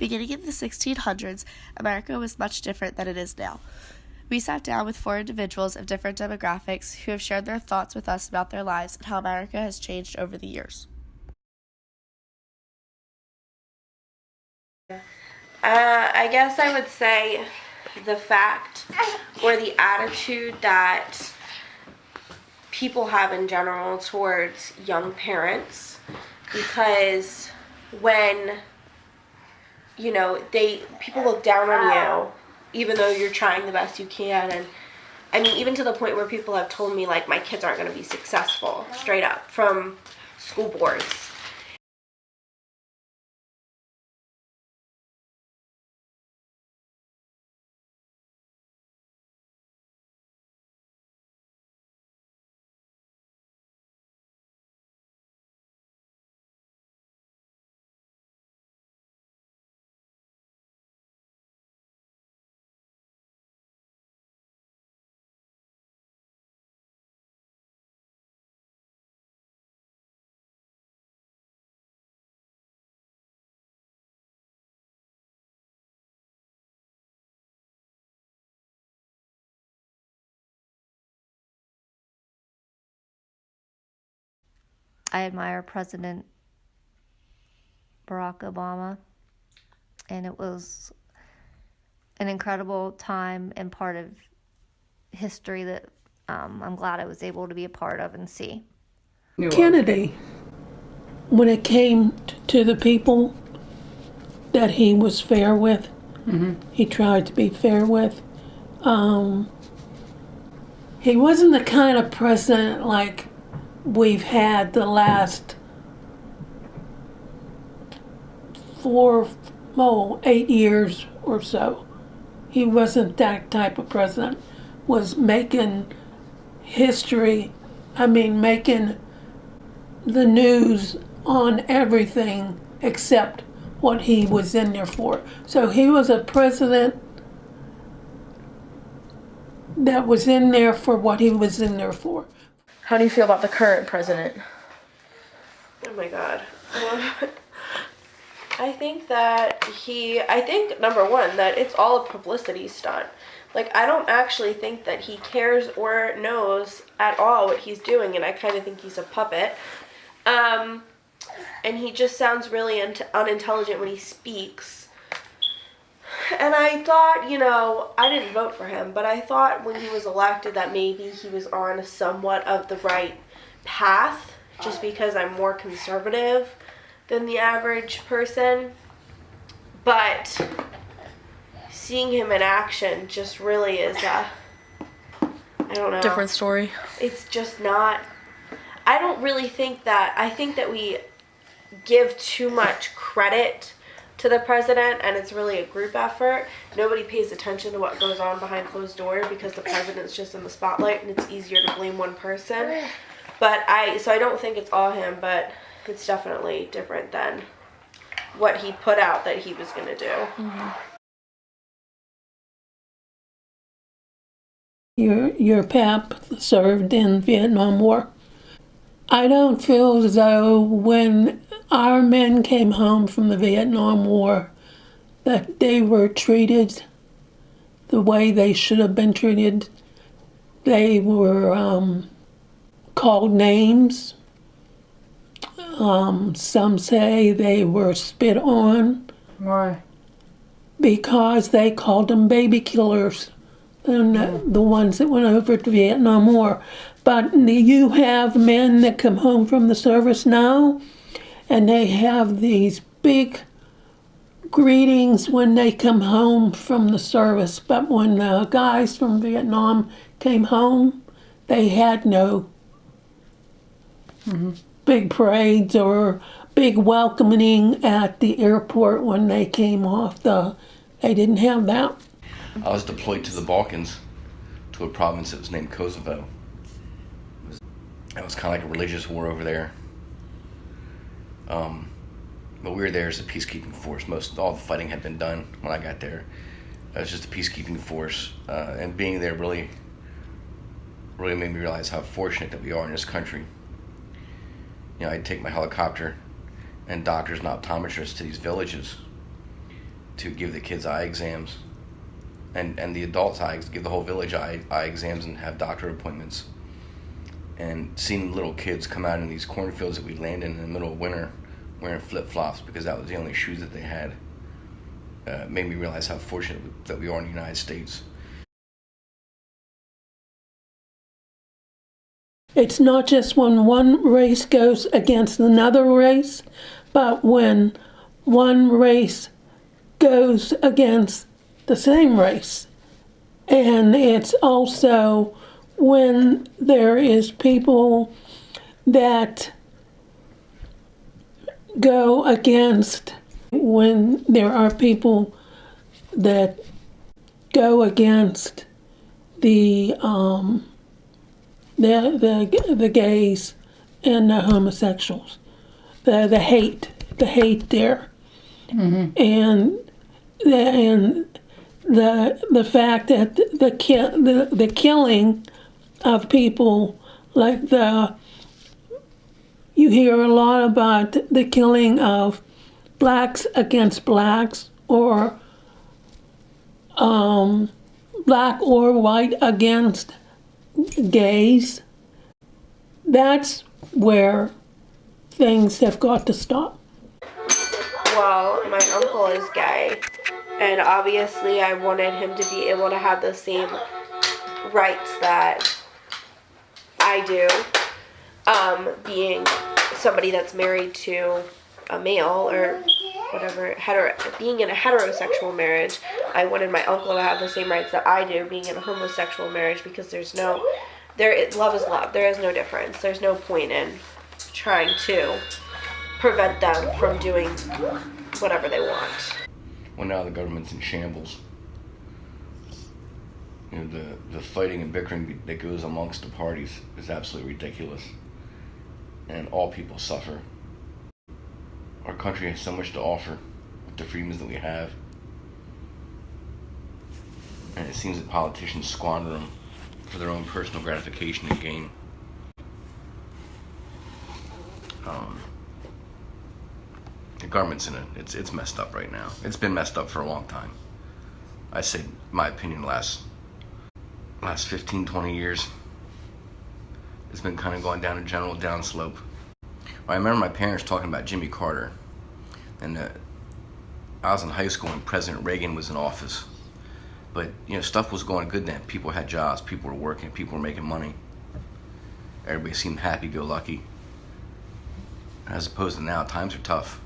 Beginning in the 1600s, America was much different than it is now. We sat down with 4 individuals of different demographics who have shared their thoughts with us about their lives and how America has changed over the years. I guess I would say the fact or the attitude that people have in general towards young parents, because when people look down on you even though you're trying the best you can. And I mean, even to the point where people have told me, like, my kids aren't going to be successful, straight up, from school boards. I admire President Barack Obama, and it was an incredible time and part of history that I'm glad I was able to be a part of and see. Kennedy, when it came to the people that he was fair with, he tried to be fair with. He wasn't the kind of president like we've had the last 8 years or so. He wasn't that type of president. Was making history, making the news on everything except what he was in there for. So he was a president that was in there for what he was in there for. How do you feel about the current president? Oh my God. I think number one, that it's all a publicity stunt. Like, I don't actually think that he cares or knows at all what he's doing, and I kind of think he's a puppet. And he just sounds really unintelligent when he speaks. And I thought, I didn't vote for him, but I thought when he was elected that maybe he was on somewhat of the right path, just because I'm more conservative than the average person. But seeing him in action just really is I don't know. Different story. It's just not. I don't really think that. I think that we give too much credit to the president, and it's really a group effort. Nobody pays attention to what goes on behind closed doors because the president's just in the spotlight, and it's easier to blame one person. But I don't think it's all him, but it's definitely different than what he put out that he was going to do. Your pap served in Vietnam War. I don't feel as though when our men came home from the Vietnam War that they were treated the way they should have been treated. They were called names. Some say they were spit on. Why? Because they called them baby killers, and the ones that went over to Vietnam War. But you have men that come home from the service now, and they have these big greetings when they come home from the service. But when the guys from Vietnam came home, they had no big parades or big welcoming at the airport when they came off they didn't have that. I was deployed to the Balkans, to a province that was named Kosovo. It was kind of like a religious war over there. But we were there as a peacekeeping force. All the fighting had been done when I got there. It was just a peacekeeping force, and being there really made me realize how fortunate that we are in this country. I'd take my helicopter and doctors and optometrists to these villages, to give the kids eye exams, and the adults give the whole village eye exams and have doctor appointments. And seeing little kids come out in these cornfields that we land in the middle of winter wearing flip-flops because that was the only shoes that they had made me realize how fortunate that we are in the United States. It's not just when one race goes against another race, but when one race goes against the same race. And it's also when there is people that go against, when there are people that go against the gays and the homosexuals, the hate there, and the fact that the killing of people, like you hear a lot about the killing of blacks against blacks, or black or white against gays. That's where things have got to stop. Well, my uncle is gay, and obviously I wanted him to be able to have the same rights that I do, being somebody that's married to a male or whatever, being in a heterosexual marriage. I wanted my uncle to have the same rights that I do, being in a homosexual marriage, because love is love. There is no difference. There's no point in trying to prevent them from doing whatever they want. Well, now the government's in shambles. You know, the fighting and bickering that goes amongst the parties is absolutely ridiculous, and all people suffer. Our country has so much to offer with the freedoms that we have, and it seems that politicians squander them for their own personal gratification and gain. The government's it's messed up right now. It's been messed up for a long time. I say, my opinion, last 15, 20 years, it's been kind of going down a general downslope. I remember my parents talking about Jimmy Carter, and I was in high school when President Reagan was in office. But, you know, stuff was going good then. People had jobs, people were working, people were making money. Everybody seemed happy-go-lucky. As opposed to now, times are tough.